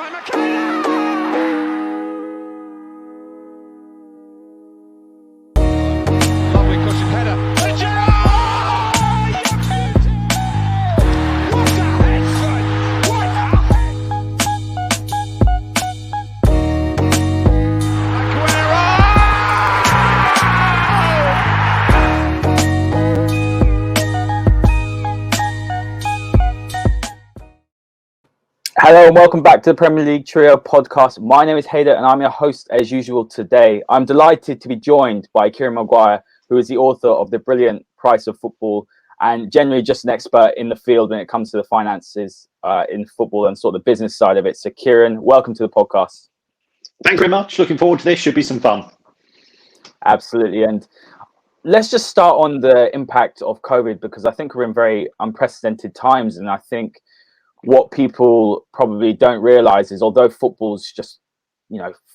Lovely cushion header. And Gerrard! What a head, son! What a head! Aguero! Hello and welcome back to the Premier League Trio podcast. My name is Hayder and I'm your host as usual today. I'm delighted to be joined by Kieran Maguire, who is the author of The Brilliant Price of Football and generally just an expert in the field when it comes to the finances in football and sort of the business side of it. So Kieran, welcome to the podcast. Thanks very much. Looking forward to this. Should be some fun. Absolutely. And let's just start on the impact of COVID, because I think we're in very unprecedented times. And I think what people probably don't realize is, although football's just,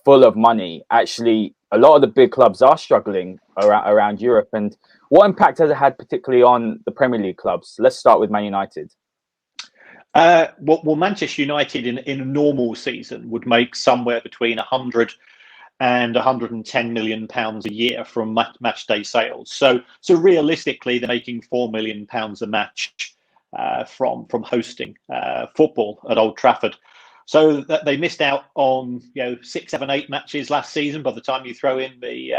full of money, actually a lot of the big clubs are struggling around Europe. And what impact has it had particularly on the Premier League clubs? Let's start with Man United. Well, Manchester United in a normal season would make somewhere between 100 and 110 million pounds a year from match day sales. So realistically, they're making 4 million pounds a match from hosting football at Old Trafford. So that they missed out on 6, 7, 8 matches last season by the time you throw in the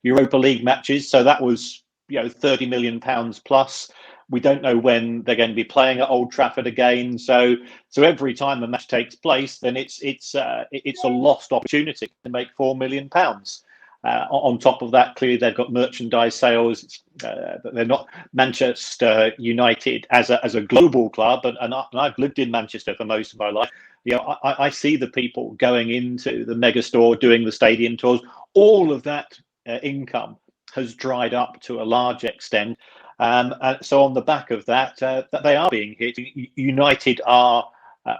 Europa League matches. So that was 30 million pounds plus. We don't know when they're going to be playing at Old Trafford again. So every time a match takes place, then it's a lost opportunity to make 4 million pounds. On top of that, clearly they've got merchandise sales. They're not Manchester United as a global club, and I've lived in Manchester for most of my life. I see the people going into the megastore, doing the stadium tours. All of that income has dried up to a large extent. So on the back of that, they are being hit. United are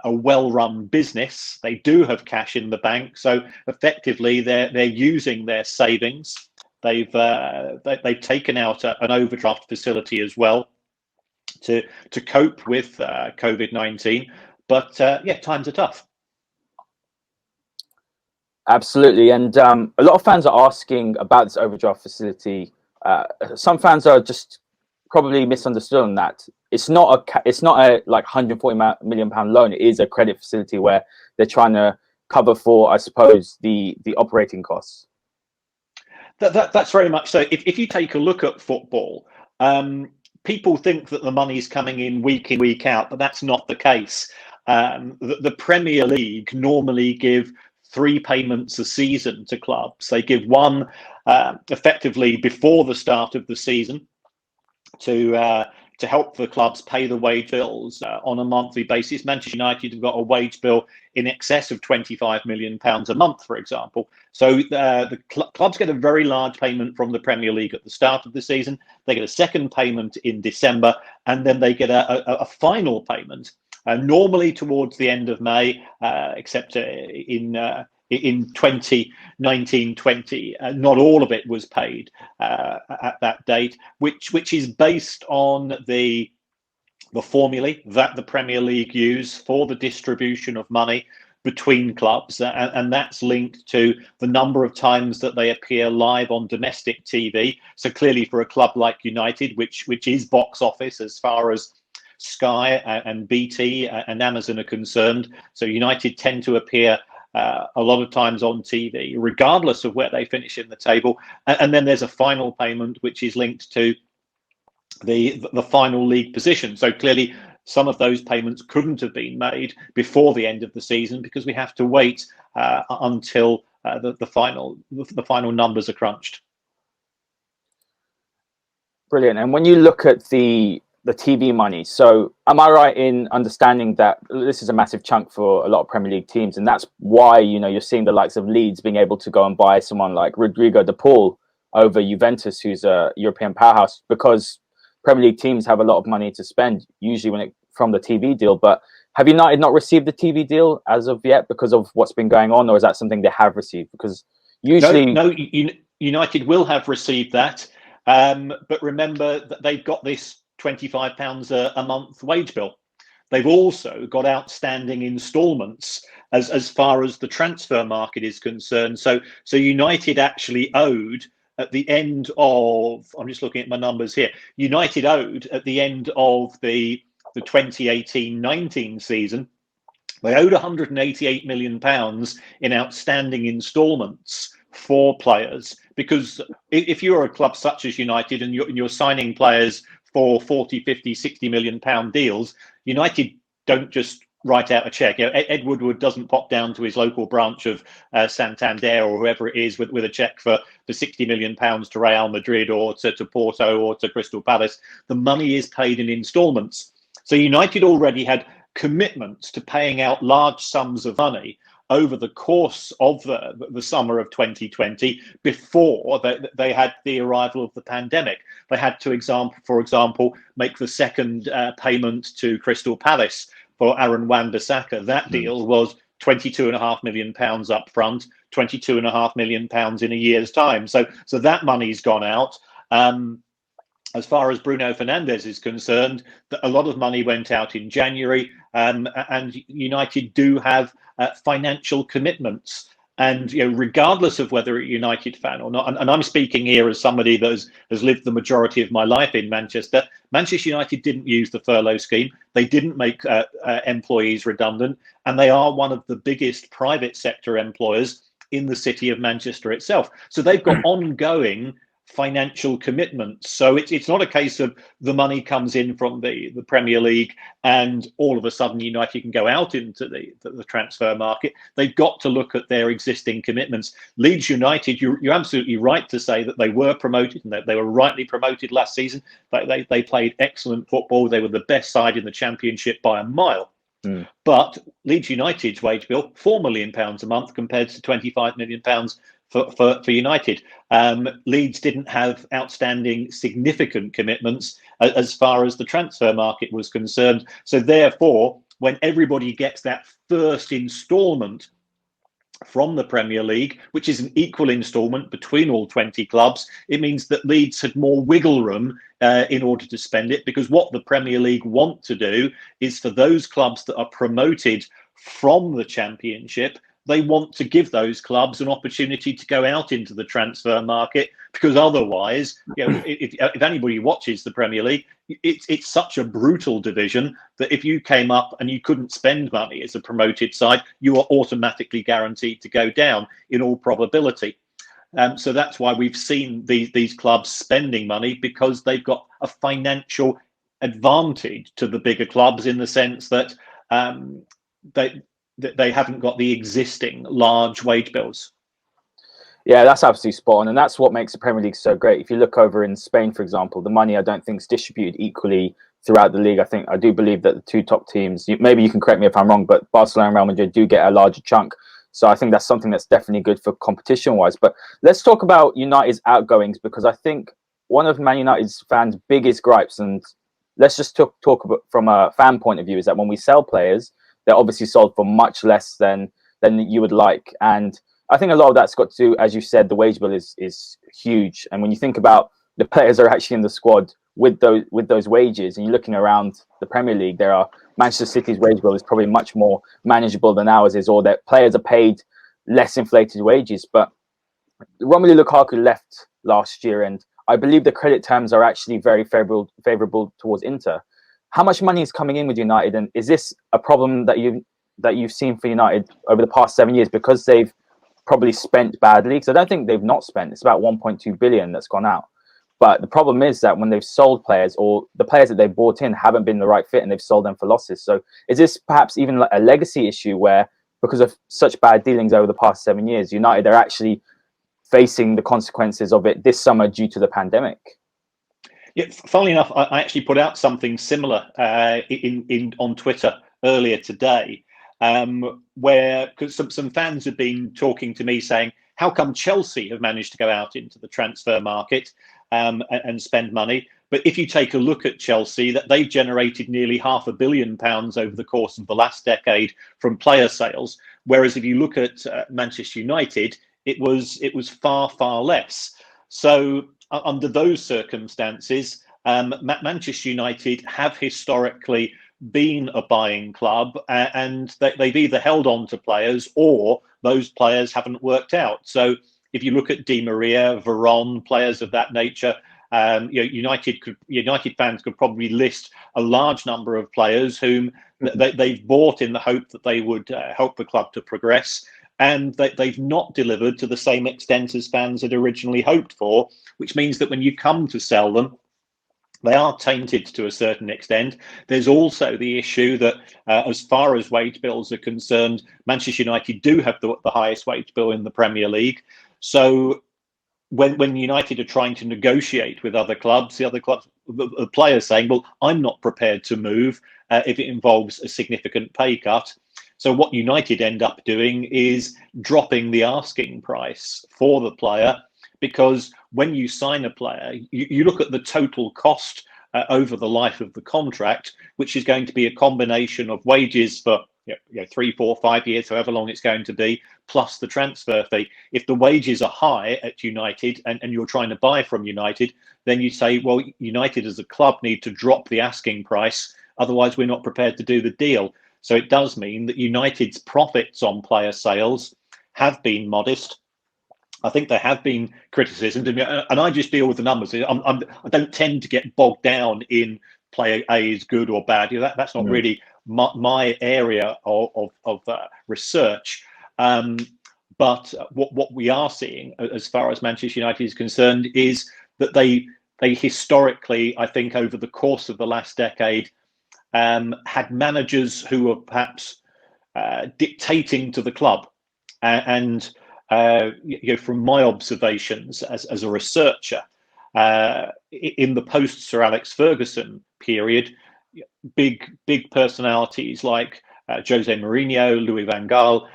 a well-run business. They do have cash in the bank, so effectively they're using their savings. They've taken out an overdraft facility as well to cope with COVID-19. But times are tough. Absolutely, and a lot of fans are asking about this overdraft facility. Some fans are just probably misunderstood on that. It's not a like 140 million pound loan. It is a credit facility where they're trying to cover for, I suppose, the operating costs. That's very much so. If you take a look at football, people think that the money's coming in, week out, but that's not the case. The Premier League normally give 3 payments a season to clubs. They give one effectively before the start of the season to help the clubs pay the wage bills on a monthly basis. Manchester United have got a wage bill in excess of 25 million pounds a month, for example. So the clubs get a very large payment from the Premier League at the start of the season. They get a second payment in December, and then they get a final payment normally towards the end of May, except in 2019-20, not all of it was paid at that date, which is based on the formulae that the Premier League use for the distribution of money between clubs, and that's linked to the number of times that they appear live on domestic TV. So clearly for a club like United, which is box office as far as Sky and BT and Amazon are concerned, so United tend to appear a lot of times on TV, regardless of where they finish in the table. And then there's a final payment which is linked to the final league position. So clearly some of those payments couldn't have been made before the end of the season because we have to wait until the final numbers are crunched. Brilliant. And when you look at the TV money, so am I right in understanding that this is a massive chunk for a lot of Premier League teams, and that's why you're seeing the likes of Leeds being able to go and buy someone like Rodrigo de Paul over Juventus, who's a European powerhouse, because Premier League teams have a lot of money to spend usually from the TV deal. But have United not received the TV deal as of yet because of what's been going on, or is that something they have received? Because usually no, United will have received that, but remember that they've got this £25 a month wage bill they've also got outstanding instalments as far as the transfer market is concerned. So United actually owed at the end of, I'm just looking at my numbers here, United owed at the end of the 2018-19 season, they owed £188 million in outstanding instalments for players. Because if you're a club such as United and you're signing players for 40, 50, 60 million pound deals, United don't just write out a check. Ed Woodward doesn't pop down to his local branch of Santander or whoever it is with a check for 60 million pounds to Real Madrid or to Porto or to Crystal Palace. The money is paid in instalments. So United already had commitments to paying out large sums of money over the course of the summer of 2020 before they had the arrival of the pandemic. They had to, for example, make the second payment to Crystal Palace for Aaron Wan-Bissaka. That deal was £22.5 million up front, £22.5 million in a year's time. So that money's gone out. As far as Bruno Fernandes is concerned, a lot of money went out in January, and United do have financial commitments. And regardless of whether you're a United fan or not, and I'm speaking here as somebody that has lived the majority of my life in Manchester, Manchester United didn't use the furlough scheme. They didn't make employees redundant, and they are one of the biggest private sector employers in the city of Manchester itself. So they've got ongoing financial commitments. So it's not a case of the money comes in from the Premier League and all of a sudden United can go out into the transfer market. They've got to look at their existing commitments. Leeds United, you're absolutely right to say that they were promoted and that they were rightly promoted last season. They played excellent football. They were the best side in the Championship by a mile. But Leeds United's wage bill, £4 million a month compared to £25 million for United. Leeds didn't have outstanding significant commitments as far as the transfer market was concerned. So therefore, when everybody gets that first instalment from the Premier League, which is an equal instalment between all 20 clubs, it means that Leeds had more wiggle room in order to spend it, because what the Premier League want to do is for those clubs that are promoted from the Championship, they want to give those clubs an opportunity to go out into the transfer market, because otherwise, if anybody watches the Premier League, it's such a brutal division that if you came up and you couldn't spend money as a promoted side, you are automatically guaranteed to go down in all probability. So that's why we've seen these clubs spending money, because they've got a financial advantage to the bigger clubs in the sense that they haven't got the existing large wage bills. Yeah, that's absolutely spot on. And that's what makes the Premier League so great. If you look over in Spain, for example, the money I don't think is distributed equally throughout the league. I do believe that the two top teams, maybe you can correct me if I'm wrong, but Barcelona and Real Madrid do get a larger chunk. So I think that's something that's definitely good for competition-wise. But let's talk about United's outgoings, because I think one of Man United's fans' biggest gripes, and let's just talk about from a fan point of view, is that when we sell players, they're obviously sold for much less than you would like. And I think a lot of that's got to do, as you said, the wage bill is huge. And when you think about the players that are actually in the squad with those wages, and you're looking around the Premier League, there are Manchester City's wage bill is probably much more manageable than ours is, or that players are paid less inflated wages. But Romelu Lukaku left last year, and I believe the credit terms are actually very favorable towards Inter. How much money is coming in with United, and is this a problem that you've seen for United over the past 7 years because they've probably spent badly? Because I don't think they've not spent. It's about 1.2 billion that's gone out. But the problem is that when they've sold players, or the players that they've bought in haven't been the right fit, and they've sold them for losses. So is this perhaps even like a legacy issue where, because of such bad dealings over the past 7 years, United are actually facing the consequences of it this summer due to the pandemic? Yeah, funnily enough, I actually put out something similar on Twitter earlier today, where because some fans have been talking to me saying, how come Chelsea have managed to go out into the transfer market and spend money? But if you take a look at Chelsea, that they've generated nearly £500 million over the course of the last decade from player sales, whereas if you look at Manchester United, it was far less. So under those circumstances, Manchester United have historically been a buying club, and they've either held on to players or those players haven't worked out. So if you look at Di Maria, Veron, players of that nature, United fans could probably list a large number of players whom they've bought in the hope that they would help the club to progress, and they've not delivered to the same extent as fans had originally hoped for, which means that when you come to sell them, they are tainted to a certain extent. There's also the issue that as far as wage bills are concerned, Manchester United do have the highest wage bill in the Premier League. So when United are trying to negotiate with other clubs, the players saying, well, I'm not prepared to move if it involves a significant pay cut. So what United end up doing is dropping the asking price for the player, because when you sign a player, you look at the total cost over the life of the contract, which is going to be a combination of wages for 3, 4, 5 years, however long it's going to be, plus the transfer fee. If the wages are high at United and you're trying to buy from United, then you say, well, United as a club need to drop the asking price, otherwise we're not prepared to do the deal. So it does mean that United's profits on player sales have been modest. I think there have been criticisms, and I just deal with the numbers. I don't tend to get bogged down in player A is good or bad. That's not really my area of research. But what we are seeing, as far as Manchester United is concerned, is that they historically, I think, over the course of the last decade, had managers who were perhaps dictating to the club, and from my observations as a researcher, in the post Sir Alex Ferguson period, big personalities like Jose Mourinho, Louis van Gaal,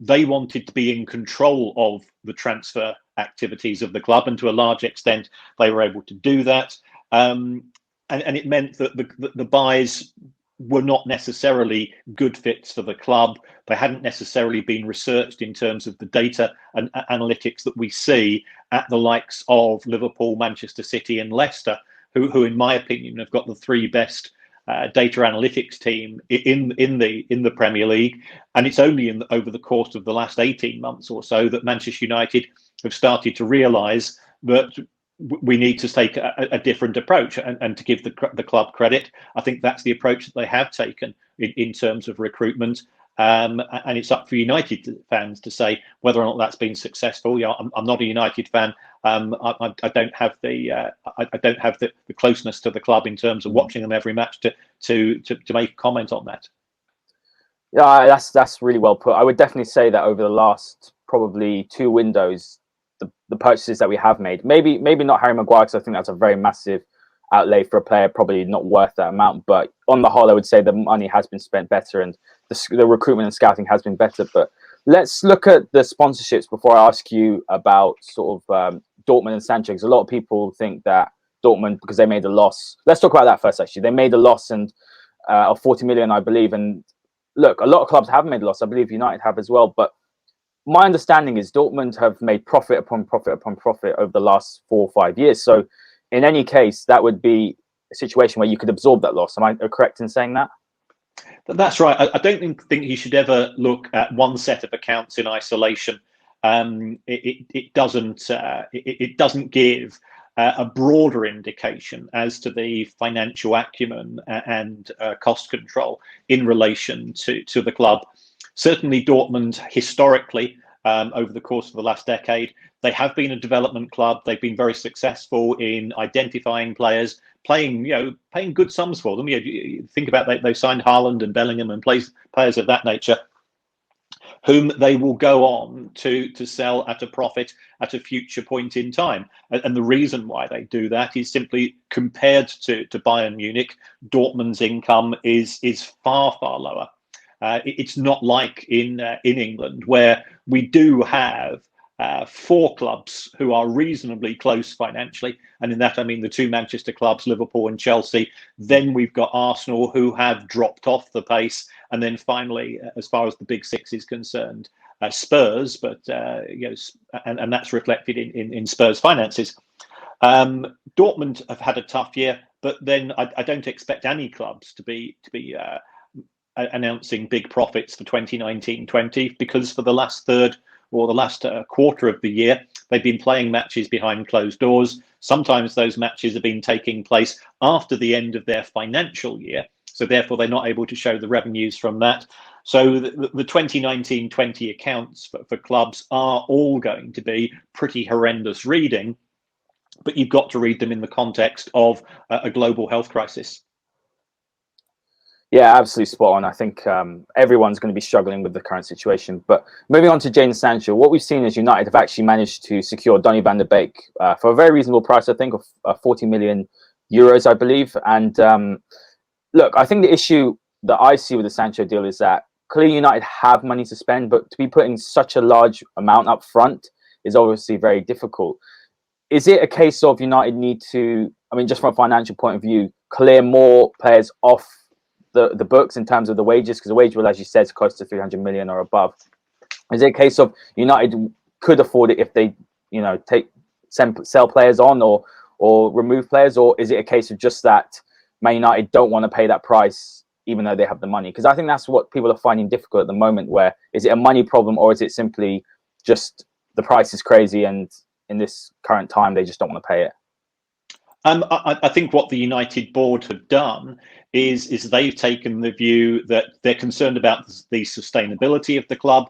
they wanted to be in control of the transfer activities of the club, and to a large extent they were able to do that. And it meant that the buys were not necessarily good fits for the club. They hadn't necessarily been researched in terms of the data and analytics that we see at the likes of Liverpool, Manchester City and Leicester, who in my opinion have got the three best data analytics team in the Premier League. And it's only over the course of the last 18 months or so that Manchester United have started to realise that we need to take a different approach, and to give the club credit, I think that's the approach that they have taken in terms of recruitment. And it's up for United fans to say whether or not that's been successful. I'm not a United fan. I don't have the closeness to the club in terms of watching them every match to make a comment on that. Yeah, that's really well put. I would definitely say that over the last probably 2 windows, the purchases that we have made, maybe not Harry Maguire, because I think that's a very massive outlay for a player, probably not worth that amount. But on the whole, I would say the money has been spent better, and the recruitment and scouting has been better. But let's look at the sponsorships before I ask you about sort of Dortmund and Sancho, because a lot of people think that Dortmund, because they made a loss. Let's talk about that first. Actually, they made a loss of 40 million, I believe. And look, a lot of clubs have made a loss. I believe United have as well. But my understanding is Dortmund have made profit upon profit upon profit over the last 4 or 5 years. So in any case, that would be a situation where you could absorb that loss. Am I correct in saying that? That's right. I don't think you should ever look at one set of accounts in isolation. It doesn't give a broader indication as to the financial acumen and cost control in relation to the club. Certainly, Dortmund historically, over the course of the last decade, they have been a development club. They've been very successful in identifying players, paying good sums for them. You think about they signed Haaland and Bellingham and players of that nature, whom they will go on to sell at a profit at a future point in time. And the reason why they do that is simply, compared to Bayern Munich, Dortmund's income is far, far lower. It's not like in England, where we do have 4 clubs who are reasonably close financially, and in that I mean the 2 Manchester clubs, Liverpool and Chelsea. Then we've got Arsenal, who have dropped off the pace, and then finally, as far as the Big Six is concerned, Spurs. But and that's reflected in Spurs' finances. Dortmund have had a tough year. but then I don't expect any clubs to be announcing big profits for 2019-20, because for the last third or the last quarter of the year, they've been playing matches behind closed doors. Sometimes those matches have been taking place after the end of their financial year, so therefore they're not able to show the revenues from that. So the 2019-20 accounts for clubs are all going to be pretty horrendous reading, but you've got to read them in the context of a global health crisis. Yeah, absolutely spot on. I think everyone's going to be struggling with the current situation. But moving on to Jadon Sancho, what we've seen is United have actually managed to secure Donny van de Beek for a very reasonable price, I think, of 40 million euros, I believe. And look, I think the issue that I see with the Sancho deal is that clearly United have money to spend, but to be putting such a large amount up front is obviously very difficult. Is it a case of United need to, I mean, just from a financial point of view, clear more players off the books in terms of the wages, because the wage bill, as you said, is close to 300 million or above? Is it a case of United could afford it if they, sell players on or remove players, or is it a case of just that Man United don't want to pay that price even though they have the money? Because I think that's what people are finding difficult at the moment. Where is it a money problem, or is it simply just the price is crazy and in this current time they just don't want to pay it? I think what the United board have done is they've taken the view that they're concerned about the sustainability of the club.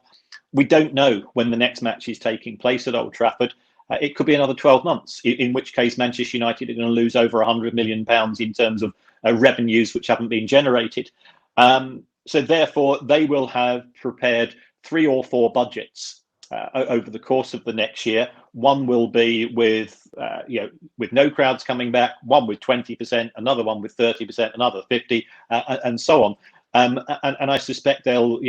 We don't know when the next match is taking place at Old Trafford. It could be another 12 months, in which case Manchester United are going to lose over £100 million in terms of revenues which haven't been generated. So therefore, they will have prepared 3 or 4 budgets over the course of the next year. One will be with no crowds coming back, one with 20%, another one with 30%, another 50%, and so on. And I suspect they'll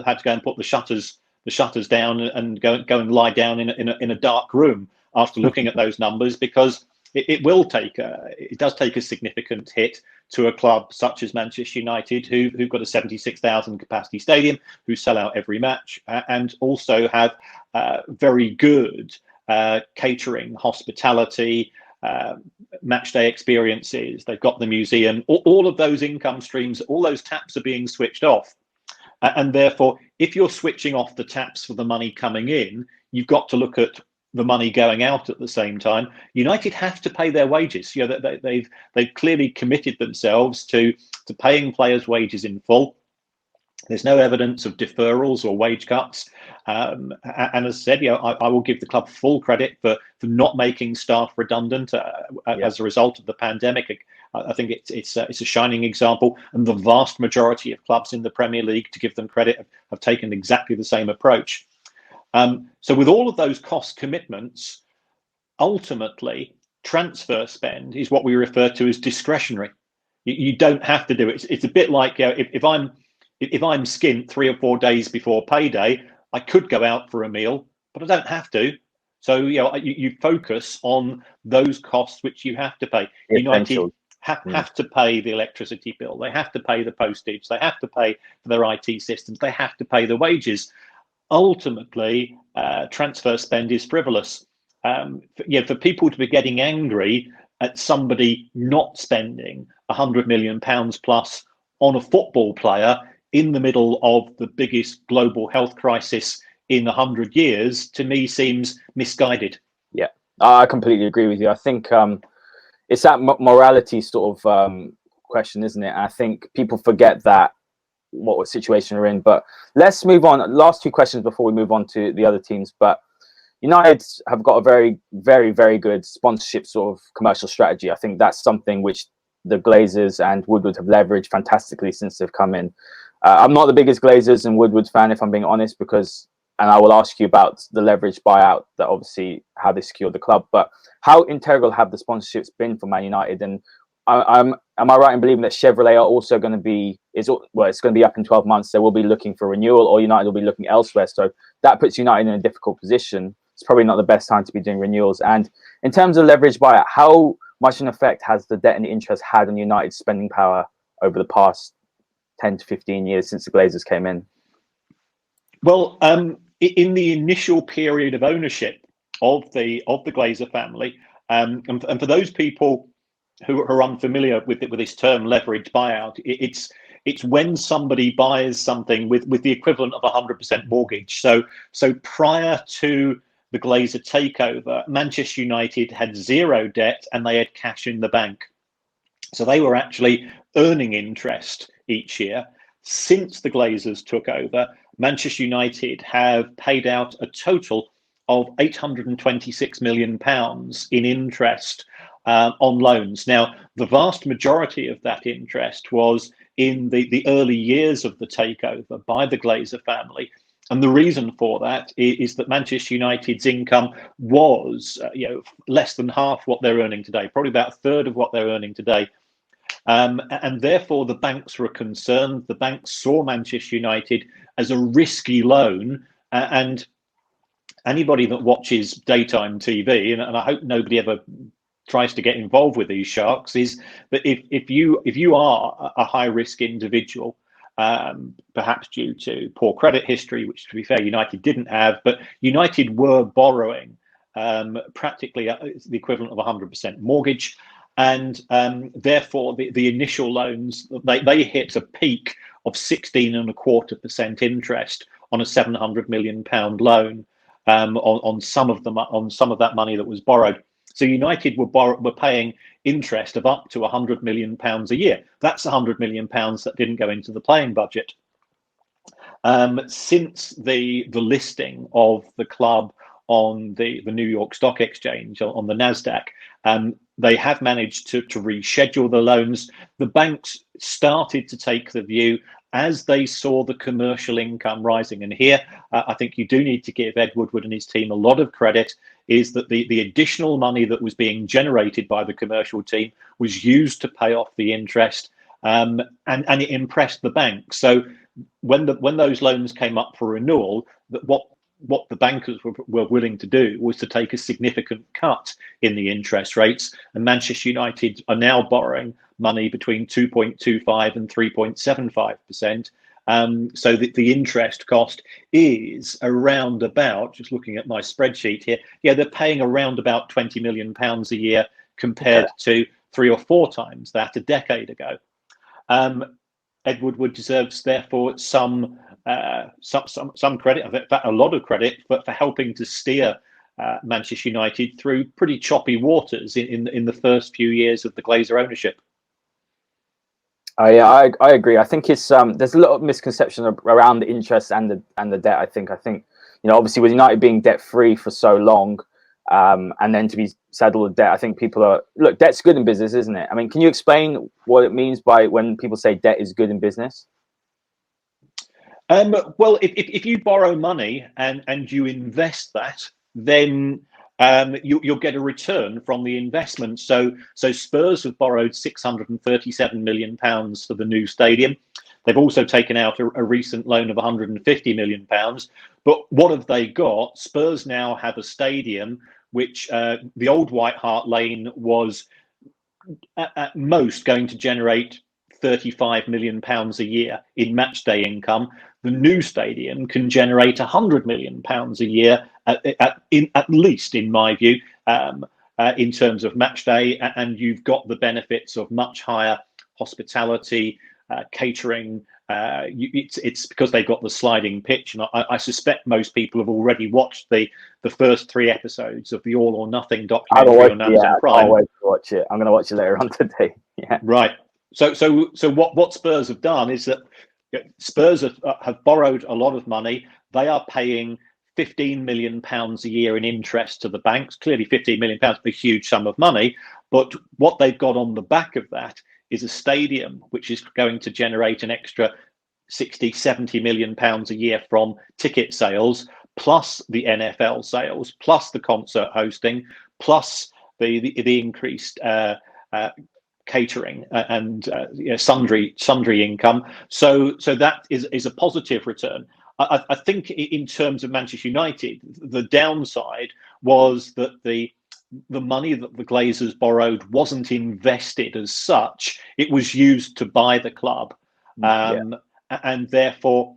have to go and put the shutters down and go and lie down in a dark room after looking at those numbers, because it does take a significant hit to a club such as Manchester United, who've got a 76,000 capacity stadium, who sell out every match, and also have very good catering, hospitality, match day experiences. They've got the museum. All of those income streams, all those taps are being switched off. And therefore, if you're switching off the taps for the money coming in, you've got to look at the money going out at the same time. United have to pay their wages. They've clearly committed themselves to paying players' wages in full. There's no evidence of deferrals or wage cuts. And as I said, I will give the club full credit for not making staff redundant as a result of the pandemic. I think it's a shining example, and the vast majority of clubs in the Premier League, to give them credit, have taken exactly the same approach. So with all of those cost commitments, ultimately transfer spend is what we refer to as discretionary. You don't have to do it. It's a bit like if I'm skint 3 or 4 days before payday, I could go out for a meal, but I don't have to. So you focus on those costs which you have to pay. United have to pay the electricity bill. They have to pay the postage. They have to pay for their IT systems. They have to pay the wages. Ultimately, transfer spend is frivolous. For people to be getting angry at somebody not spending £100 million plus on a football player in the middle of the biggest global health crisis in 100 years, to me, seems misguided. Yeah, I completely agree with you. I think it's that morality sort of question, isn't it? I think people forget that what situation we're in. But let's move on. Last 2 questions before we move on to the other teams. But United have got a very, very, very good sponsorship sort of commercial strategy. I think that's something which the Glazers and Woodward have leveraged fantastically since they've come in. I'm not the biggest Glazers and Woodward fan, if I'm being honest, and I will ask you about the leverage buyout, that obviously how they secured the club. But how integral have the sponsorships been for Man United? And am I right in believing that Chevrolet are also going to be, it's going to be up in 12 months. They will be looking for renewal, or United will be looking elsewhere. So that puts United in a difficult position. It's probably not the best time to be doing renewals. And in terms of leverage buyout, how much an effect has the debt and the interest had on United's spending power over the past 10 to 15 years since the Glazers came in? Well, in the initial period of ownership of the Glazer family, and for those people who are unfamiliar with this term leveraged buyout, it's when somebody buys something with the equivalent of 100% mortgage. So prior to the Glazer takeover, Manchester United had zero debt and they had cash in the bank. So they were actually earning interest each year. Since the Glazers took over, Manchester United have paid out a total of £826 million in interest on loans. Now, the vast majority of that interest was in the early years of the takeover by the Glazer family. And the reason for that is that Manchester United's income was less than half what they're earning today, probably about a third of what they're earning today. And therefore, the banks were concerned. The banks saw Manchester United as a risky loan. And anybody that watches daytime TV, and I hope nobody ever tries to get involved with these sharks, is that if you are a high risk individual, perhaps due to poor credit history, which, to be fair, United didn't have, but United were borrowing practically the equivalent of 100% mortgage. And therefore, the initial loans, they hit a peak of 16.25% interest on a £700 million loan on some of that money that was borrowed. So United were paying interest of up to £100 million a year. That's £100 million that didn't go into the playing budget. Since the listing of the club on the New York Stock Exchange, on the NASDAQ, they have managed to reschedule the loans. The banks started to take the view as they saw the commercial income rising. And here, I think you do need to give Ed Woodward and his team a lot of credit, is that the additional money that was being generated by the commercial team was used to pay off the interest, and it impressed the bank. So when those loans came up for renewal, what the bankers were willing to do was to take a significant cut in the interest rates, and Manchester United are now borrowing money between 2.25 and 3.75%. So the interest cost is around about, just looking at my spreadsheet here, they're paying around about £20 million a year compared to 3 or 4 times that a decade ago. Ed Woodward deserves, therefore, some credit, in fact, a lot of credit, for helping to steer Manchester United through pretty choppy waters in the first few years of the Glazer ownership. I agree. I think it's there's a lot of misconception around the interest and the debt. I think obviously with United being debt free for so long, and then to be saddled with debt, I think people debt's good in business, isn't it? I mean, can you explain what it means by when people say debt is good in business? Well, if you borrow money and you invest that, then you'll get a return from the investment. So Spurs have borrowed £637 million for the new stadium. They've also taken out a recent loan of £150 million. But what have they got? Spurs now have a stadium which the old White Hart Lane was at most going to generate £35 million a year in match day income. The new stadium can generate £100 million a year, at least, in my view, in terms of match day. And you've got the benefits of much higher hospitality, catering. It's because they've got the sliding pitch, and I suspect most people have already watched the first 3 episodes of the All or Nothing documentary on Amazon Prime. I can't wait to watch it. I'm going to watch it later on today. Yeah. Right. So what Spurs have done is that Spurs have borrowed a lot of money. They are paying £15 million a year in interest to the banks. Clearly, £15 million is a huge sum of money. But what they've got on the back of that is a stadium which is going to generate an extra 60, 70 million pounds a year from ticket sales, plus the NFL sales, plus the concert hosting, plus the increased catering and sundry income. So that is a positive return. I think in terms of Manchester United, the downside was that the money that the Glazers borrowed wasn't invested as such. It was used to buy the club. And therefore,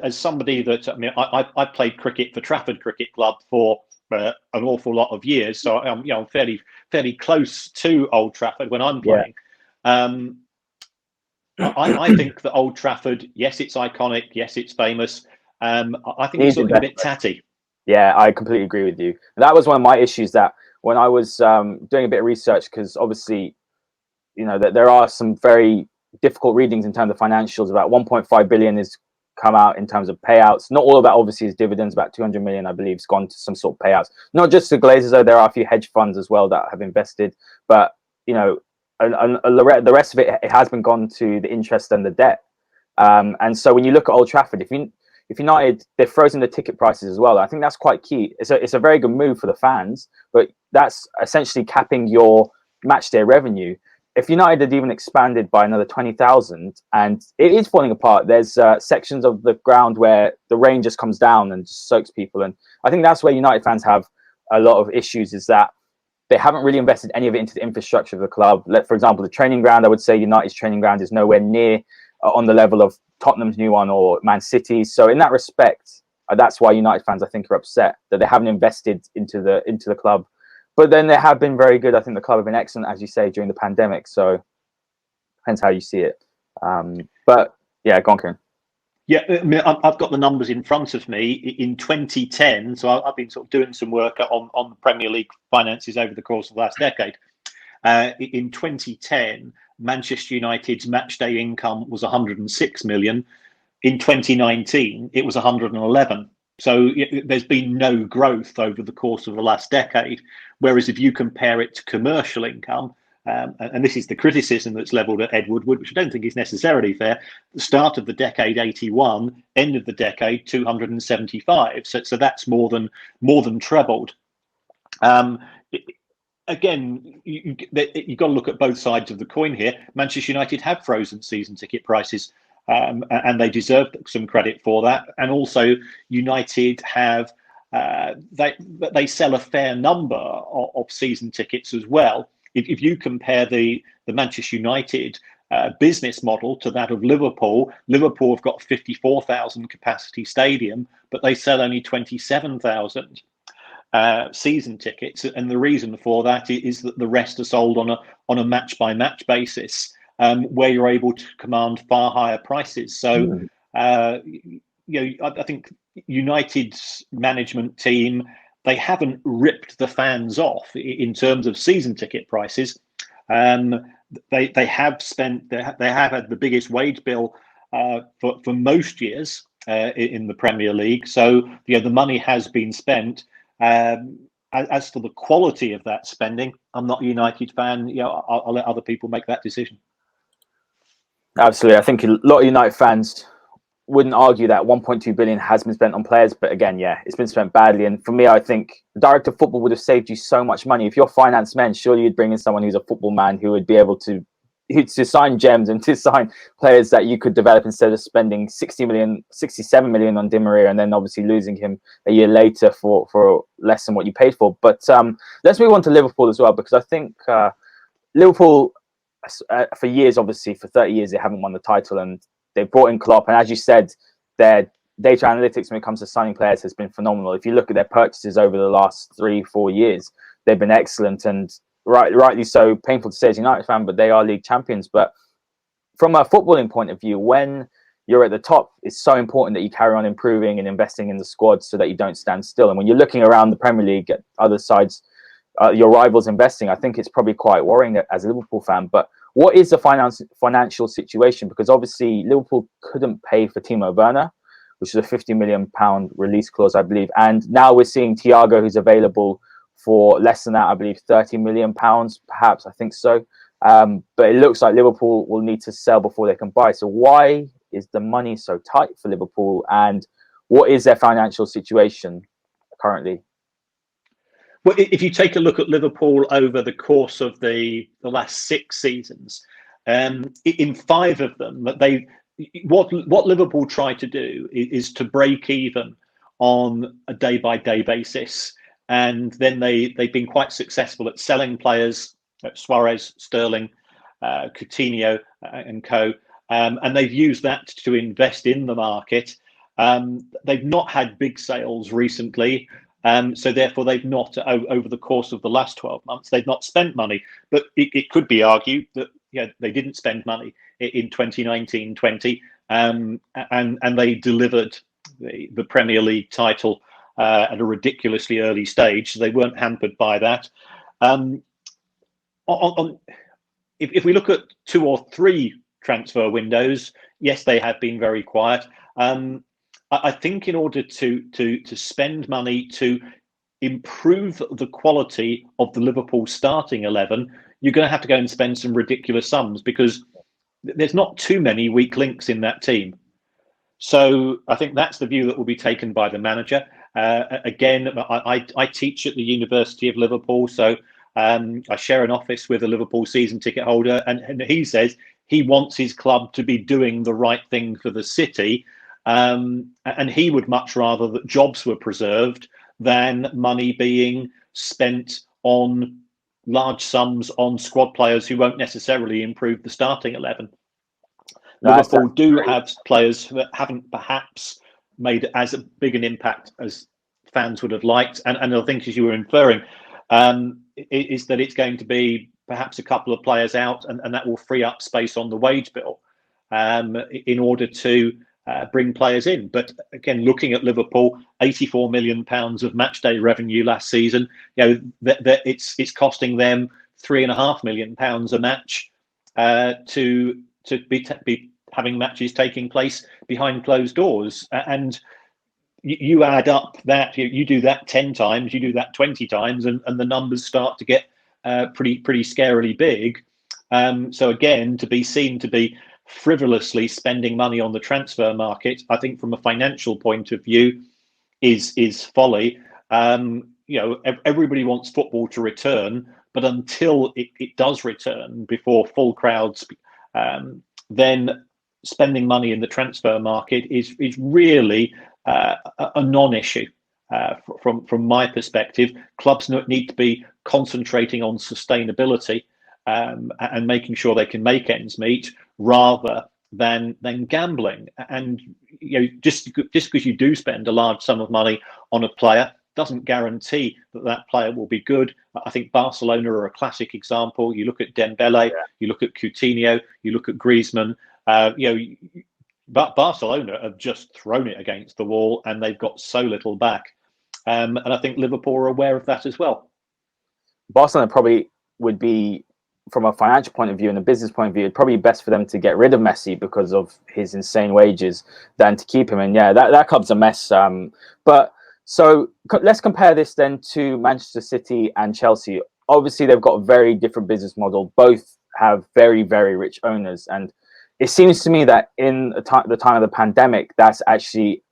as somebody that, I played cricket for Trafford Cricket Club for an awful lot of years, so I'm fairly fairly close to Old Trafford when I'm Yeah. playing. I think that Old Trafford, yes, it's iconic, yes, it's famous. I think it's Needs looking a bit investment. tatty. Yeah, I completely agree with you. That was one of my issues, that when I was doing a bit of research, because obviously, that there are some very difficult readings in terms of financials. About 1.5 billion is come out in terms of payouts. Not all of that obviously is dividends. About 200 million, I believe, has gone to some sort of payouts. Not just the Glazers, though. There are a few hedge funds as well that have invested. But the rest of it has been gone to the interest and the debt. And so when you look at Old Trafford, if United, they've frozen the ticket prices as well. I think that's quite key. It's a very good move for the fans, but that's essentially capping your match day revenue. If United had even expanded by another 20,000, and it is falling apart, there's sections of the ground where the rain just comes down and just soaks people. And I think that's where United fans have a lot of issues, is that they haven't really invested any of it into the infrastructure of the club. For example, the training ground, I would say United's training ground is nowhere near on the level of Tottenham's new one or Man City's. So in that respect, that's why United fans, I think, are upset that they haven't invested into the club. But then they have been very good. I think the club have been excellent, as you say, during the pandemic. So depends how you see it. But yeah, go on, Kieran. Yeah, I mean, I've got the numbers in front of me. In 2010, so I've been sort of doing some work on the Premier League finances over the course of the last decade. In 2010, Manchester United's matchday income was 106 million. In 2019, it was 111. So there's been no growth over the course of the last decade. Whereas if you compare it to commercial income, and this is the criticism that's levelled at Ed Woodward, which I don't think is necessarily fair. The start of the decade 81, end of the decade 275. So that's more than trebled. Again, you've got to look at both sides of the coin here. Manchester United have frozen season ticket prices, and they deserve some credit for that. And also, United have they sell a fair number of season tickets as well. If you compare the Manchester United business model to that of Liverpool, Liverpool have got 54,000 capacity stadium, but they sell only 27,000 season tickets, and the reason for that is that the rest are sold on a match by match basis, where you're able to command far higher prices. So, I think United's management team, they haven't ripped the fans off in terms of season ticket prices. They have had the biggest wage bill for most years in the Premier League. So the money has been spent. As for the quality of that spending, I'm not a United fan. I'll let other people make that decision. Absolutely, I think a lot of United fans wouldn't argue that 1.2 billion has been spent on players, but again, yeah, it's been spent badly. And for me, I think the director of football would have saved you so much money. If you're finance men, surely you'd bring in someone who's a football man who would be able to sign gems and to sign players that you could develop, instead of spending 67 million on Di Maria and then obviously losing him a year later for less than what you paid for. But let's move on to Liverpool as well, because I think Liverpool, for years, obviously for 30 years, they haven't won the title, and they brought in Klopp, and as you said, their data analytics when it comes to signing players has been phenomenal. If you look at their purchases over the last 3-4 years, they've been excellent, and rightly so. Painful to say as a United fan, but they are league champions. But from a footballing point of view, when you're at the top, it's so important that you carry on improving and investing in the squad so that you don't stand still. And when you're looking around the Premier League at other sides, your rivals investing, I think it's probably quite worrying as a Liverpool fan. But what is the financial situation? Because obviously Liverpool couldn't pay for Timo Werner, which is a £50 million release clause, I believe. And now we're seeing Thiago, who's available for less than that, I believe £30 million, perhaps, I think so. But it looks like Liverpool will need to sell before they can buy. So why is the money so tight for Liverpool? And what is their financial situation currently? Well, if you take a look at Liverpool over the course of the last 6 seasons, in 5 of them, what Liverpool try to do is to break even on a day-by-day basis, and then they've been quite successful at selling players, Suarez, Sterling, Coutinho, and co. And they've used that to invest in the market. They've not had big sales recently. So therefore, they've not, over the course of the last 12 months, they've not spent money. But it could be argued that they didn't spend money in 2019-20, and they delivered the Premier League title at a ridiculously early stage. So they weren't hampered by that. If we look at 2 or 3 transfer windows, yes, they have been very quiet. I think in order to spend money to improve the quality of the Liverpool starting 11, you're going to have to go and spend some ridiculous sums, because there's not too many weak links in that team. So I think that's the view that will be taken by the manager. Again, I teach at the University of Liverpool, so I share an office with a Liverpool season ticket holder, and he says he wants his club to be doing the right thing for the city. And he would much rather that jobs were preserved than money being spent on large sums on squad players who won't necessarily improve the starting 11. Liverpool do have players that haven't perhaps made as big an impact as fans would have liked. And I think, as you were inferring, is that it's going to be perhaps a couple of players out, and that will free up space on the wage bill in order to bring players in. But again, looking at Liverpool, £84 million of matchday revenue last season, it's costing them £3.5 million a match to be having matches taking place behind closed doors. And you add up that, you do that 10 times, you do that 20 times, and the numbers start to get pretty scarily big. So again, to be seen to be frivolously spending money on the transfer market, I think from a financial point of view, is folly. Everybody wants football to return, but until it does return before full crowds, then spending money in the transfer market is really a non-issue. From my perspective, clubs need to be concentrating on sustainability and making sure they can make ends meet, rather than gambling. And just because you do spend a large sum of money on a player doesn't guarantee that player will be good. I think Barcelona are a classic example. You look at Dembele, you look at Coutinho, you look at Griezmann. But Barcelona have just thrown it against the wall, and they've got so little back. And I think Liverpool are aware of that as well. Barcelona probably would be, from a financial point of view and a business point of view, it'd probably be best for them to get rid of Messi because of his insane wages than to keep him. And that club's a mess. So let's compare this then to Manchester City and Chelsea. Obviously, they've got a very different business model. Both have very, very rich owners. And it seems to me that in the time of the pandemic, that's actually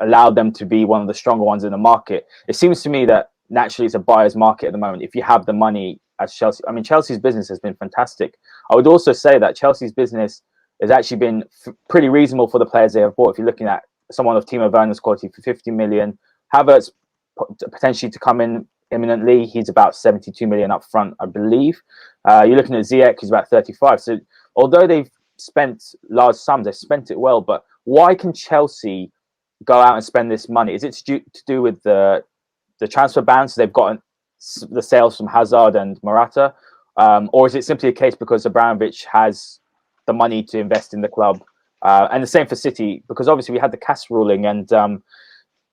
allowed them to be one of the stronger ones in the market. It seems to me that naturally it's a buyer's market at the moment. If you have the money as Chelsea, I mean, Chelsea's business has been fantastic. I would also say that Chelsea's business has actually been pretty reasonable for the players they have bought. If you're looking at someone of Timo Werner's quality for 50 million, Havertz potentially to come in imminently, he's about 72 million up front, I believe. You're looking at Ziyech, who's about 35. So although they've spent large sums, they've spent it well, but why can Chelsea go out and spend this money? Is it to do with the transfer ban? So they've gotten the sales from Hazard and Morata, or is it simply a case because Abramovich has the money to invest in the club? And the same for City, because obviously we had the CAS ruling, and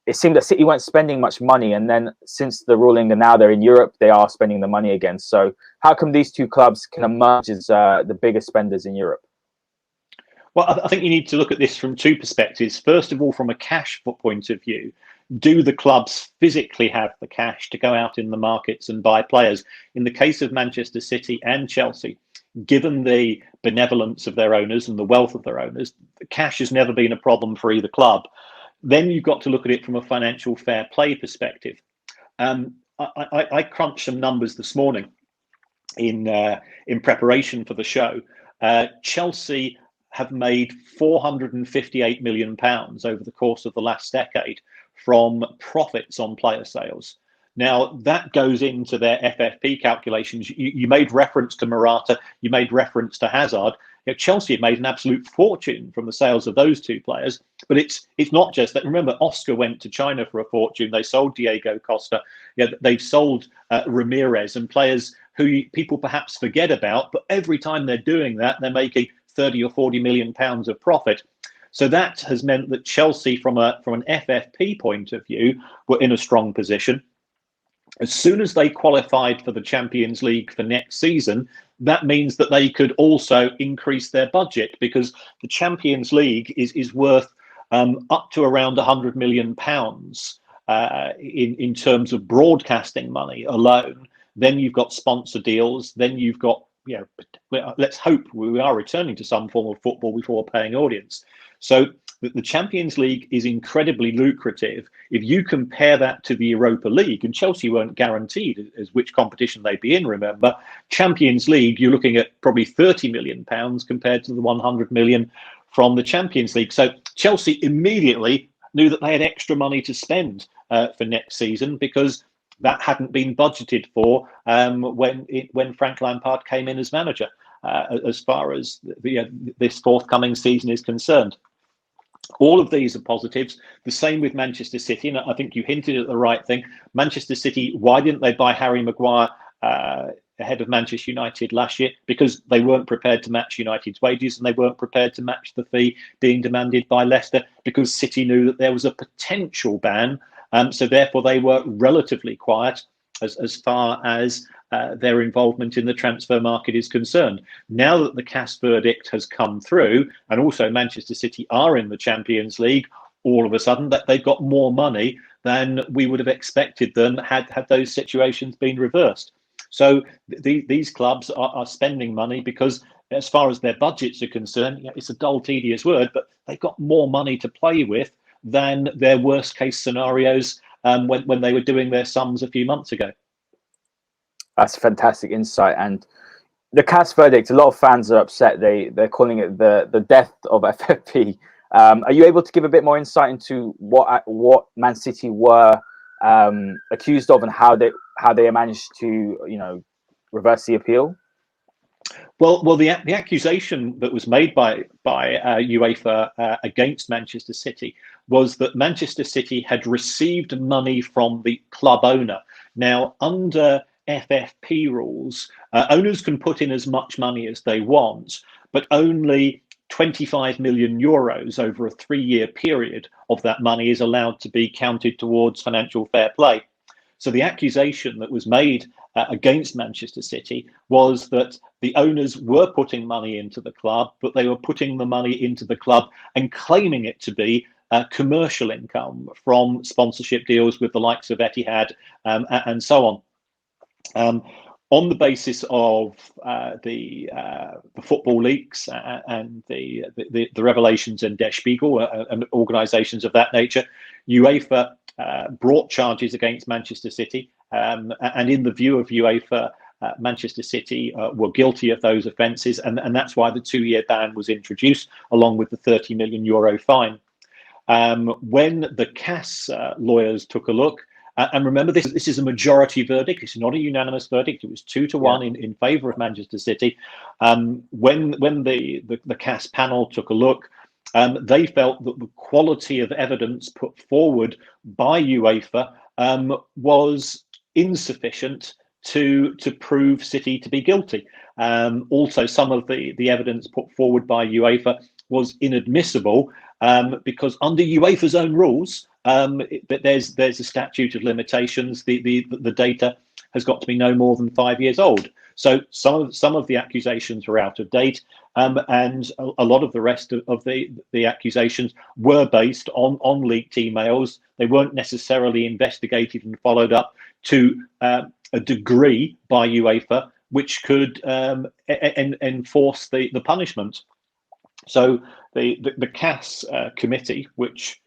it seemed that City weren't spending much money, and then since the ruling and now they're in Europe, they are spending the money again. So how come these two clubs can emerge as the biggest spenders in Europe? Well, I think you need to look at this from two perspectives. First of all, from a cash point of view, do the clubs physically have the cash to go out in the markets and buy players? In the case of Manchester City and Chelsea, given the benevolence of their owners and the wealth of their owners, cash has never been a problem for either club. Then you've got to look at it from a financial fair play perspective. I crunched some numbers this morning in preparation for the show. Chelsea have made £458 million over the course of the last decade from profits on player sales. Now, that goes into their FFP calculations. You made reference to Morata, you made reference to Hazard. Chelsea have made an absolute fortune from the sales of those two players. But it's not just that. Remember, Oscar went to China for a fortune. They sold Diego Costa. They've sold Ramirez and players who people perhaps forget about. But every time they're doing that, they're making 30 or 40 million pounds of profit. So that has meant that Chelsea, from an FFP point of view, were in a strong position. As soon as they qualified for the Champions League for next season, that means that they could also increase their budget, because the Champions League is worth up to around £100 million in terms of broadcasting money alone. Then you've got sponsor deals. Then you've got, let's hope we are returning to some form of football before paying audience. So the Champions League is incredibly lucrative. If you compare that to the Europa League, and Chelsea weren't guaranteed as which competition they'd be in, remember, Champions League, you're looking at probably £30 million compared to the 100 million from the Champions League. So Chelsea immediately knew that they had extra money to spend for next season, because that hadn't been budgeted for when Frank Lampard came in as manager, as far as this forthcoming season is concerned. All of these are positives. The same with Manchester City, and I think you hinted at the right thing. Manchester City, why didn't they buy Harry Maguire ahead of Manchester United last year? Because they weren't prepared to match United's wages, and they weren't prepared to match the fee being demanded by Leicester, because City knew that there was a potential ban. So therefore they were relatively quiet as far as their involvement in the transfer market is concerned. Now that the CAS verdict has come through, and also Manchester City are in the Champions League, all of a sudden that they've got more money than we would have expected them had those situations been reversed. So these clubs are spending money because, as far as their budgets are concerned, it's a dull, tedious word, but they've got more money to play with than their worst case scenarios when they were doing their sums a few months ago. That's fantastic insight. And the CAS verdict, a lot of fans are upset. They're calling it the death of FFP. Are you able to give a bit more insight into what Man City were accused of, and how they managed to reverse the appeal? Well, the accusation that was made by UEFA against Manchester City was that Manchester City had received money from the club owner. Now, under FFP rules, owners can put in as much money as they want, but only 25 million euros over a 3-year period of that money is allowed to be counted towards financial fair play. So the accusation that was made against Manchester City was that the owners were putting money into the club, but they were putting the money into the club and claiming it to be commercial income from sponsorship deals with the likes of Etihad and so on. On the basis of the football leaks and the revelations in Der Spiegel and organisations of that nature, UEFA brought charges against Manchester City, and in the view of UEFA, Manchester City were guilty of those offences, and that's why the 2-year ban was introduced, along with the €30 million fine. When the CAS lawyers took a look, and remember, this is a majority verdict. It's not a unanimous verdict. It was 2-1 in favour of Manchester City. When the CAS panel took a look, they felt that the quality of evidence put forward by UEFA was insufficient to prove City to be guilty. Also, some of the evidence put forward by UEFA was inadmissible because under UEFA's own rules, there's a statute of limitations. The data has got to be no more than 5 years old. So some of the accusations were out of date, and a lot of the rest of the accusations were based on leaked emails. They weren't necessarily investigated and followed up to a degree by UEFA, which could enforce the punishment. So the CAS committee, which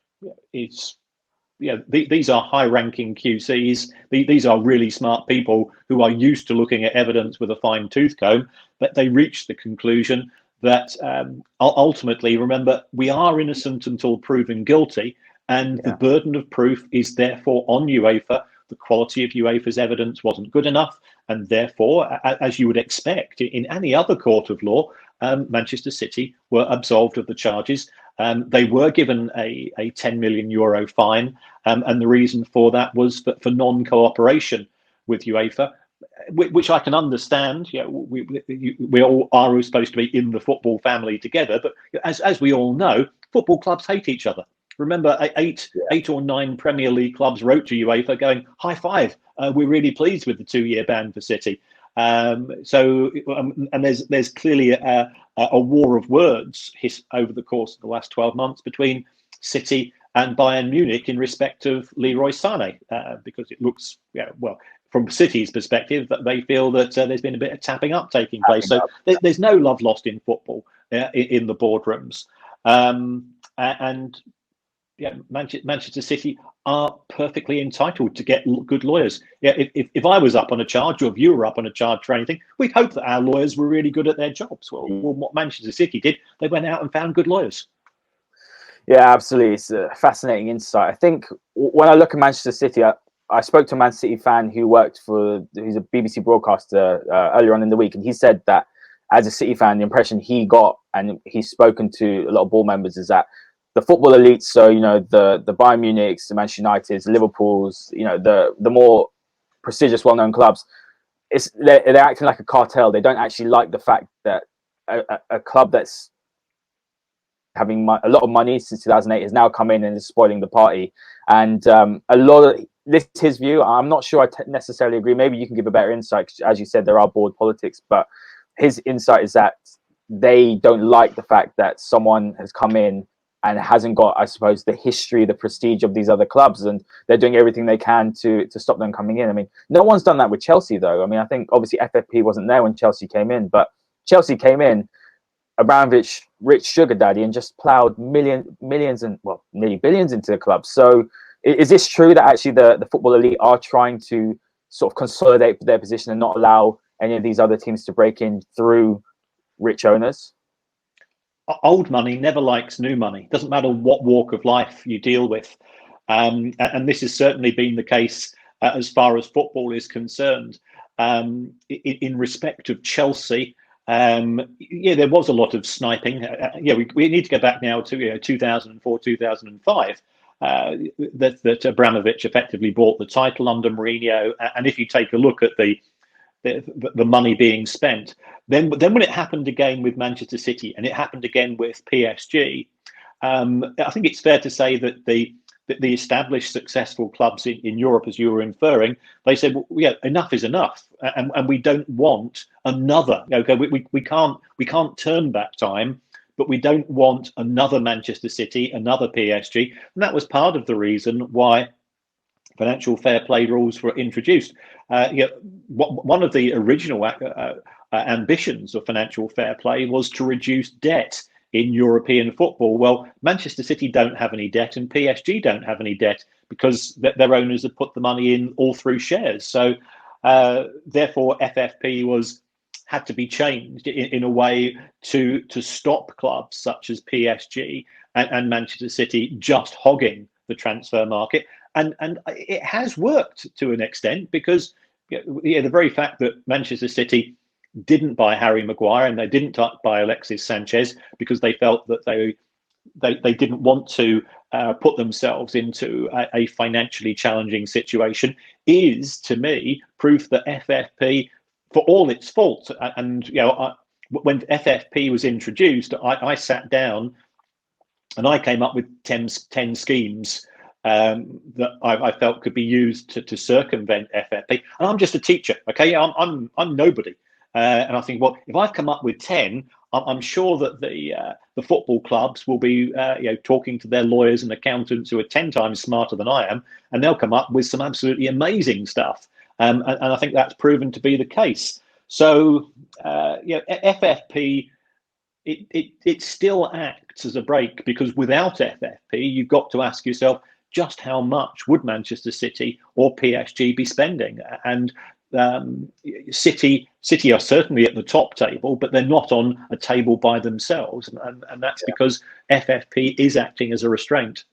is, these are high-ranking QCs. These are really smart people who are used to looking at evidence with a fine-tooth comb. But they reached the conclusion that ultimately, remember, we are innocent until proven guilty, and the burden of proof is therefore on UEFA. The quality of UEFA's evidence wasn't good enough, and therefore, as you would expect in any other court of law, Manchester City were absolved of the charges. They were given a €10 million fine, and the reason for that was for non-cooperation with UEFA, which I can understand. We all are supposed to be in the football family together, but as we all know, football clubs hate each other. Remember, eight or nine Premier League clubs wrote to UEFA going, "High five! We're really pleased with the 2-year ban for City." And there's clearly a war of words over the course of the last 12 months between City and Bayern Munich in respect of Leroy Sané, because it looks, from City's perspective, that they feel that there's been a bit of tapping up taking place. So there's no love lost in football in the boardrooms. Manchester City are perfectly entitled to get good lawyers. If I was up on a charge, or if you were up on a charge for anything, we'd hope that our lawyers were really good at their jobs. Well, what Manchester City did, they went out and found good lawyers. Yeah, absolutely. It's a fascinating insight. I think when I look at Manchester City, I spoke to a Man City fan who's a BBC broadcaster earlier on in the week, and he said that as a City fan, the impression he got, and he's spoken to a lot of board members, is that the football elites, so the Bayern Munichs, the Manchester Uniteds, the Liverpools, the more prestigious, well-known clubs, they're acting like a cartel. They don't actually like the fact that a club that's having a lot of money since 2008 has now come in and is spoiling the party. And a lot of this is his view. I'm not sure I necessarily agree. Maybe you can give a better insight. As you said, there are board politics, but his insight is that they don't like the fact that someone has come in and hasn't got, I suppose, the history, the prestige of these other clubs, and they're doing everything they can to stop them coming in. I mean, no one's done that with Chelsea, though. I mean, I think obviously FFP wasn't there when Chelsea came in, but Chelsea came in, Abramovich, rich sugar daddy, and just plowed millions and nearly billions into the club. So is this true that actually the football elite are trying to sort of consolidate their position and not allow any of these other teams to break in through rich owners? Old money never likes new money. Doesn't matter what walk of life you deal with. And this has certainly been the case as far as football is concerned. In respect of Chelsea, there was a lot of sniping. We need to go back now to 2004, 2005. That Abramovich effectively bought the title under Mourinho. And if you take a look at the money being spent, then when it happened again with Manchester City and it happened again with PSG, I think it's fair to say that the established successful clubs in Europe, as you were inferring, they said, well, yeah, enough is enough, and we don't want another. Okay, we can't turn back time, but we don't want another Manchester City, another PSG, and that was part of the reason why financial fair play rules were introduced. One of the original ambitions of financial fair play was to reduce debt in European football. Well, Manchester City don't have any debt and PSG don't have any debt because their owners have put the money in all through shares. So therefore, FFP had to be changed in a way to stop clubs such as PSG and Manchester City just hogging the transfer market. And it has worked to an extent, because the very fact that Manchester City didn't buy Harry Maguire and they didn't buy Alexis Sanchez because they felt that they didn't want to put themselves into a financially challenging situation is, to me, proof that FFP, for all its faults, and when FFP was introduced, I sat down and I came up with 10 schemes that I felt could be used to circumvent FFP. And I'm just a teacher, okay? I'm nobody. And I think, well, if I come up with 10, I'm sure that the football clubs will be talking to their lawyers and accountants who are 10 times smarter than I am, and they'll come up with some absolutely amazing stuff. And I think that's proven to be the case. So FFP, it still acts as a brake, because without FFP, you've got to ask yourself, just how much would Manchester City or PSG be spending? And City are certainly at the top table, but they're not on a table by themselves, and that's because FFP is acting as a restraint.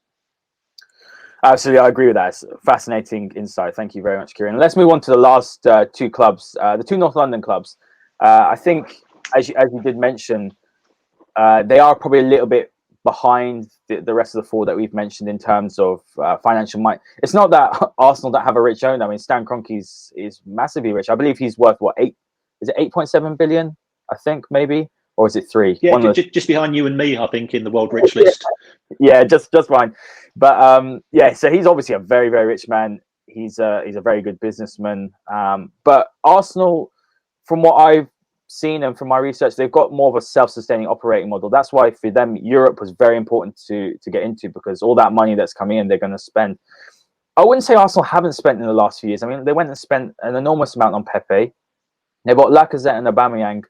Absolutely, I agree with that. It's a fascinating insight. Thank you very much, Kieran. Let's move on to the last two clubs, the two North London clubs. I think as you did mention, they are probably a little bit behind the rest of the four that we've mentioned in terms of financial might. It's not that Arsenal don't have a rich owner. I mean, Stan Kroenke is massively rich. I believe he's worth what, eight? Is it 8.7 billion? I think maybe, or is it three? Yeah, just behind you and me, I think, in the world rich list. Yeah, just fine. But yeah, so he's obviously a very, very rich man. He's a very good businessman. But Arsenal, from what I've seen and from my research, they've got more of a self-sustaining operating model. That's why for them, Europe was very important to get into, because all that money that's coming in, they're going to spend. I wouldn't say Arsenal haven't spent in the last few years. I mean, they went and spent an enormous amount on Pepe. They've got Lacazette and Aubameyang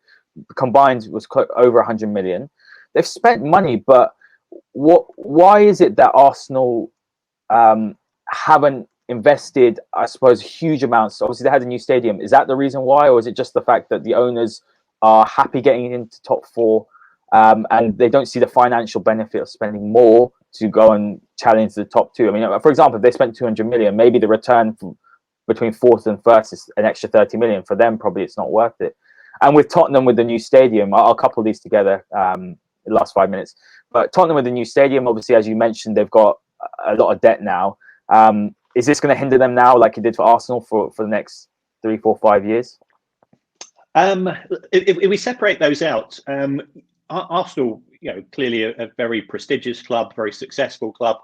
combined was over 100 million. They've spent money, but why is it that Arsenal haven't invested, I suppose, huge amounts? Obviously, they had a new stadium. Is that the reason why, or is it just the fact that the owners are happy getting into top four, and they don't see the financial benefit of spending more to go and challenge the top two? I mean, for example, if they spent 200 million, maybe the return between fourth and first is an extra 30 million. For them, probably it's not worth it. And with Tottenham, with the new stadium, I'll couple these together in the last 5 minutes. But Tottenham with the new stadium, obviously, as you mentioned, they've got a lot of debt now. Is this going to hinder them now, like it did for Arsenal, for the next 3, 4, 5 years? If we separate those out, Arsenal, clearly a very prestigious club, very successful club.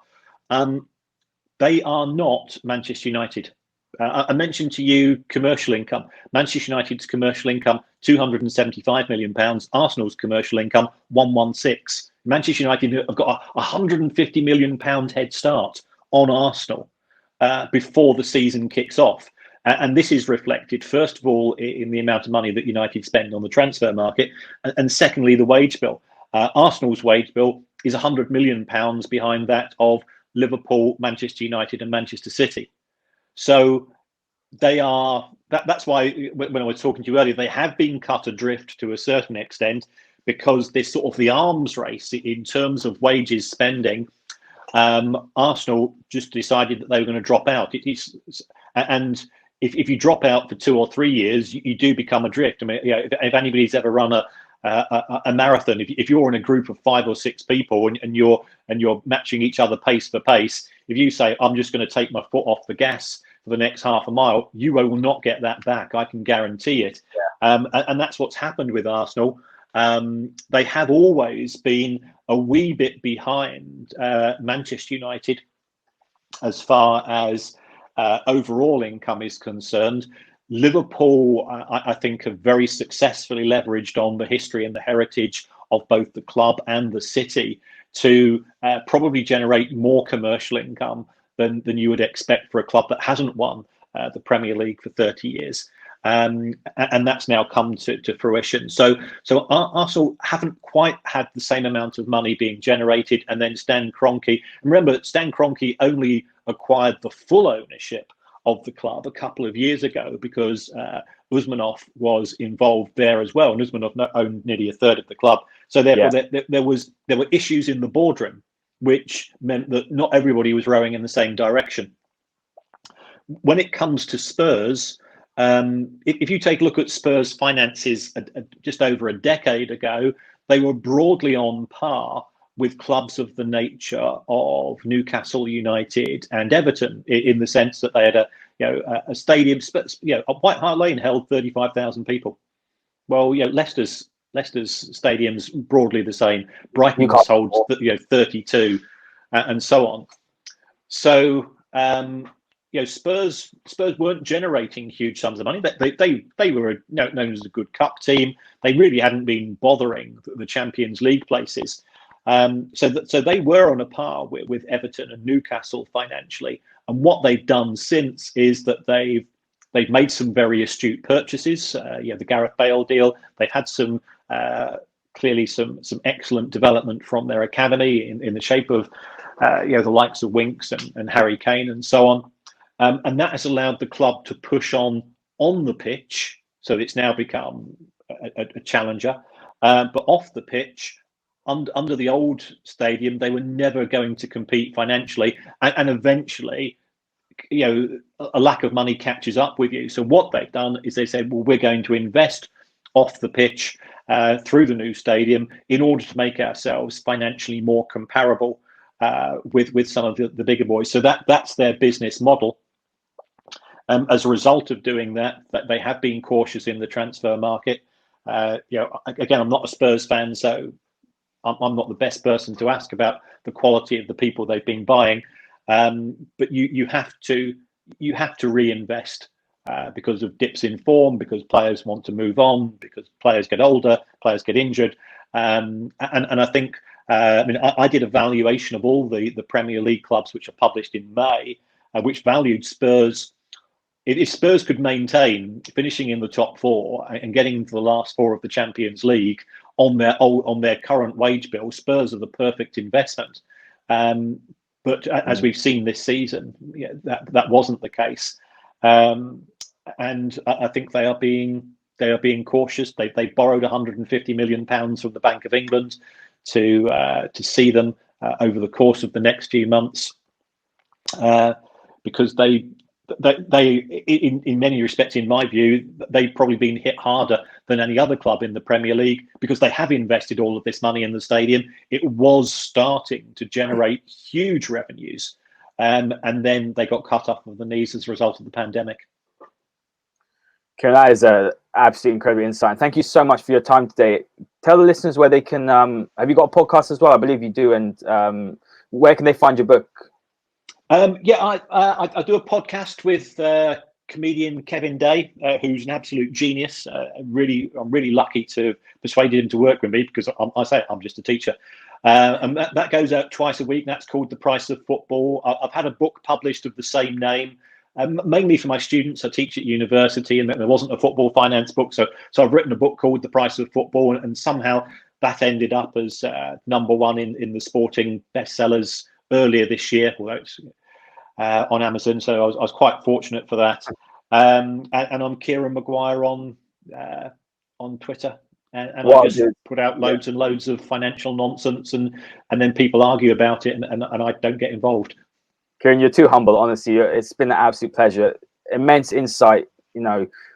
They are not Manchester United. I mentioned to you commercial income. Manchester United's commercial income, £275 million. Arsenal's commercial income, 116. Manchester United have got a £150 million head start on Arsenal before the season kicks off. And this is reflected, first of all, in the amount of money that United spend on the transfer market, and secondly, the wage bill. Arsenal's wage bill is £100 million behind that of Liverpool, Manchester United, and Manchester City. So they are. That's why when I was talking to you earlier, they have been cut adrift to a certain extent, because this sort of the arms race in terms of wages spending. Arsenal just decided that they were going to drop out. And if you drop out for 2 or 3 years, you do become adrift. I mean, if anybody's ever run a marathon, if you're in a group of 5 or 6 people and you're matching each other pace for pace, if you say, I'm just going to take my foot off the gas for the next half a mile, you will not get that back. I can guarantee it. Yeah. And that's what's happened with Arsenal. They have always been a wee bit behind Manchester United as far as overall income is concerned. Liverpool, I think, have very successfully leveraged on the history and the heritage of both the club and the city to probably generate more commercial income than you would expect for a club that hasn't won the Premier League for 30 years. And that's now come to fruition. So Arsenal haven't quite had the same amount of money being generated. And then Stan Kroenke, and remember, Stan Kroenke only acquired the full ownership of the club a couple of years ago, because Usmanov was involved there as well, and Usmanov owned nearly a third of the club. So therefore, there were issues in the boardroom, which meant that not everybody was rowing in the same direction. When it comes to Spurs, if you take a look at Spurs' finances just over a decade ago, they were broadly on par with clubs of the nature of Newcastle United and Everton, in the sense that they had a stadium. White Hart Lane held 35,000 people. Well, Leicester's stadium's broadly the same. Brighton's holds 32, and so on. So Spurs weren't generating huge sums of money. They were known as a good cup team. They really hadn't been bothering the Champions League places. So they were on a par with Everton and Newcastle financially. And what they've done since is that they've made some very astute purchases. The Gareth Bale deal. They've had some clearly some excellent development from their academy in the shape of the likes of Winks and Harry Kane and so on. And that has allowed the club to push on the pitch. So it's now become a challenger. But off the pitch, under the old stadium, they were never going to compete financially, and eventually, a lack of money catches up with you. So what they've done is they said, well, we're going to invest off the pitch, through the new stadium, in order to make ourselves financially more comparable with some of the bigger boys. So that's their business model. As a result of doing that, they have been cautious in the transfer market. Again, I'm not a Spurs fan, so I'm not the best person to ask about the quality of the people they've been buying. But you have to reinvest because of dips in form, because players want to move on, because players get older, players get injured, and I think I did a valuation of all the Premier League clubs which are published in May, which valued Spurs. If Spurs could maintain finishing in the top four and getting into the last four of the Champions League on their current wage bill, Spurs are the perfect investment. But as we've seen this season, that wasn't the case, and I think they are being cautious. They borrowed 150 million pounds from the Bank of England to see them over the course of the next few months, because they in many respects, in my view, they've probably been hit harder than any other club in the Premier League, because they have invested all of this money in the stadium. It was starting to generate huge revenues, and then they got cut off of the knees as a result of the pandemic. Kieran, that is an absolutely incredible insight. Thank you so much for your time today. Tell the listeners where they can. Have you got a podcast as well? I believe you do. And where can they find your book? I do a podcast with comedian Kevin Day, who's an absolute genius. I'm really lucky to persuaded him to work with me, because I'm just a teacher, and that goes out twice a week. That's called The Price of Football. I've had a book published of the same name, mainly for my students. I teach at university, and there wasn't a football finance book, so I've written a book called The Price of Football, and somehow that ended up as #1 in the sporting bestsellers earlier this year, although it's on Amazon. So I was quite fortunate for that. And I'm Kieran Maguire on Twitter, and I just put out loads and loads of financial nonsense, and then people argue about it, and I don't get involved. Kieran, you're too humble, honestly. It's been an absolute pleasure. Immense insight,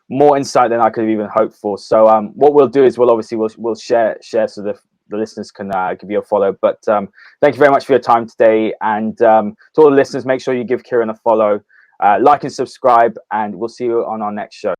more insight than I could have even hoped for. So what we'll do is we'll share so the listeners can give you a follow. But thank you very much for your time today. And to all the listeners, make sure you give Kieran a follow, like and subscribe, and we'll see you on our next show.